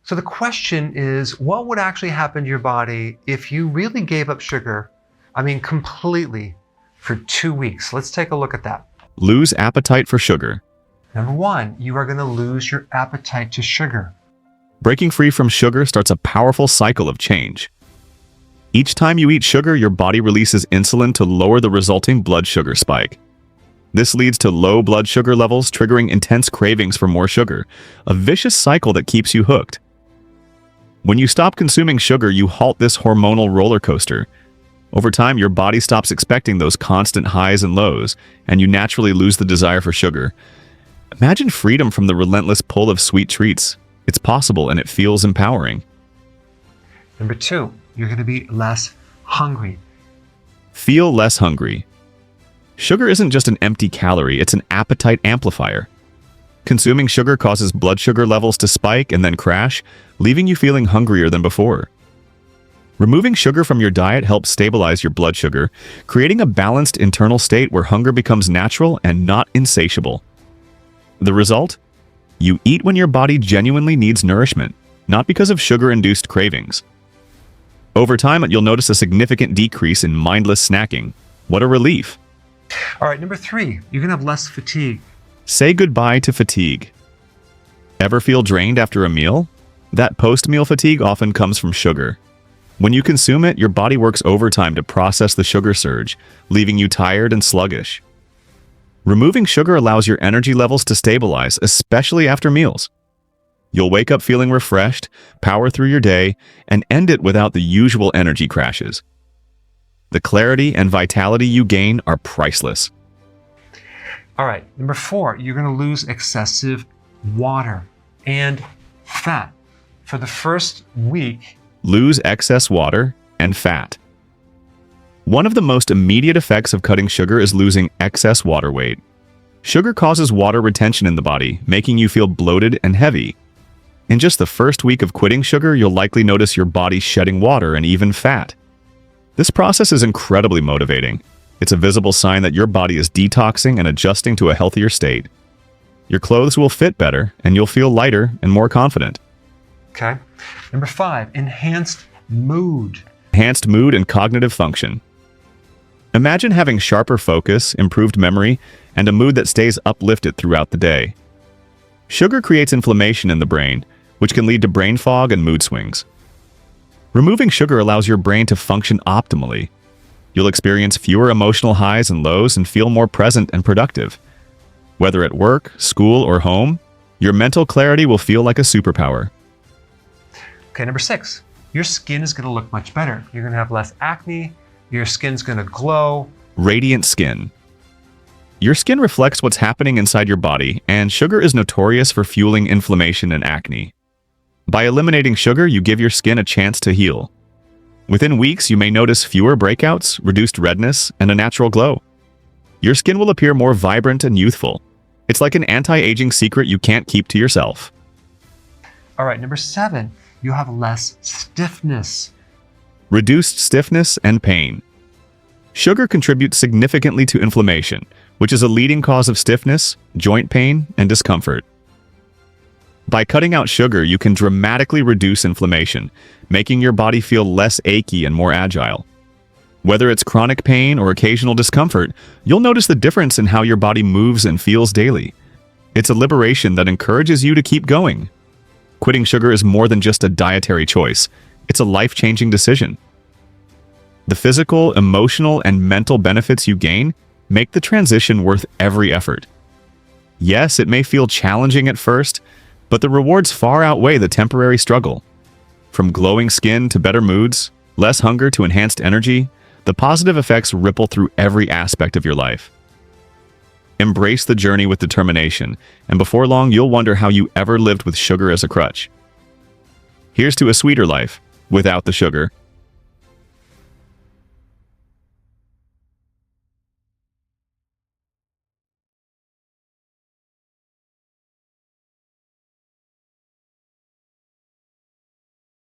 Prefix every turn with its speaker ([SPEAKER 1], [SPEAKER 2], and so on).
[SPEAKER 1] So the question is, what would actually happen to your body if you really gave up sugar, completely, for 2 weeks? Let's take a look at that.
[SPEAKER 2] Lose appetite for sugar.
[SPEAKER 1] Number one, you are going to lose your appetite to sugar.
[SPEAKER 2] Breaking free from sugar starts a powerful cycle of change. Each time you eat sugar, your body releases insulin to lower the resulting blood sugar spike. This leads to low blood sugar levels, triggering intense cravings for more sugar, a vicious cycle that keeps you hooked. When you stop consuming sugar, you halt this hormonal roller coaster. Over time, your body stops expecting those constant highs and lows, and you naturally lose the desire for sugar. Imagine freedom from the relentless pull of sweet treats. It's possible, and it feels empowering.
[SPEAKER 1] Number two, you're going to be less hungry.
[SPEAKER 2] Feel less hungry. Sugar isn't just an empty calorie, it's an appetite amplifier. Consuming sugar causes blood sugar levels to spike and then crash, leaving you feeling hungrier than before. Removing sugar from your diet helps stabilize your blood sugar, creating a balanced internal state where hunger becomes natural and not insatiable. The result? You eat when your body genuinely needs nourishment, not because of sugar-induced cravings. Over time, you'll notice a significant decrease in mindless snacking. What a relief!
[SPEAKER 1] All right, number three, you're going to have less fatigue.
[SPEAKER 2] Say goodbye to fatigue. Ever feel drained after a meal? That post-meal fatigue often comes from sugar. When you consume it, your body works overtime to process the sugar surge, leaving you tired and sluggish. Removing sugar allows your energy levels to stabilize, especially after meals. You'll wake up feeling refreshed, power through your day, and end it without the usual energy crashes. The clarity and vitality you gain are priceless.
[SPEAKER 1] All right, number four, you're going to lose excessive water and fat. For the first week,
[SPEAKER 2] lose excess water and fat. One of the most immediate effects of cutting sugar is losing excess water weight. Sugar causes water retention in the body, making you feel bloated and heavy. In just the first week of quitting sugar, you'll likely notice your body shedding water and even fat. This process is incredibly motivating. It's a visible sign that your body is detoxing and adjusting to a healthier state. Your clothes will fit better, and you'll feel lighter and more confident.
[SPEAKER 1] Okay. Number five, enhanced mood.
[SPEAKER 2] Enhanced mood and cognitive function. Imagine having sharper focus, improved memory, and a mood that stays uplifted throughout the day. Sugar creates inflammation in the brain, which can lead to brain fog and mood swings. Removing sugar allows your brain to function optimally. You'll experience fewer emotional highs and lows and feel more present and productive. Whether at work, school, or home, your mental clarity will feel like a superpower.
[SPEAKER 1] Okay, number six, your skin is going to look much better. You're going to have less acne. Your skin's going to glow.
[SPEAKER 2] Radiant skin. Your skin reflects what's happening inside your body, and sugar is notorious for fueling inflammation and acne. By eliminating sugar, you give your skin a chance to heal. Within weeks, you may notice fewer breakouts, reduced redness, and a natural glow. Your skin will appear more vibrant and youthful. It's like an anti-aging secret you can't keep to yourself.
[SPEAKER 1] All right, number seven, you have less stiffness.
[SPEAKER 2] Reduced stiffness and pain. Sugar contributes significantly to inflammation, which is a leading cause of stiffness, joint pain, and discomfort. By cutting out sugar, you can dramatically reduce inflammation, making your body feel less achy and more agile. Whether it's chronic pain or occasional discomfort, you'll notice the difference in how your body moves and feels daily. It's a liberation that encourages you to keep going. Quitting sugar is more than just a dietary choice. It's a life-changing decision. The physical, emotional, and mental benefits you gain make the transition worth every effort. Yes, it may feel challenging at first, but the rewards far outweigh the temporary struggle. From glowing skin to better moods, less hunger to enhanced energy, the positive effects ripple through every aspect of your life. Embrace the journey with determination, and before long you'll wonder how you ever lived with sugar as a crutch. Here's to a sweeter life, without the sugar.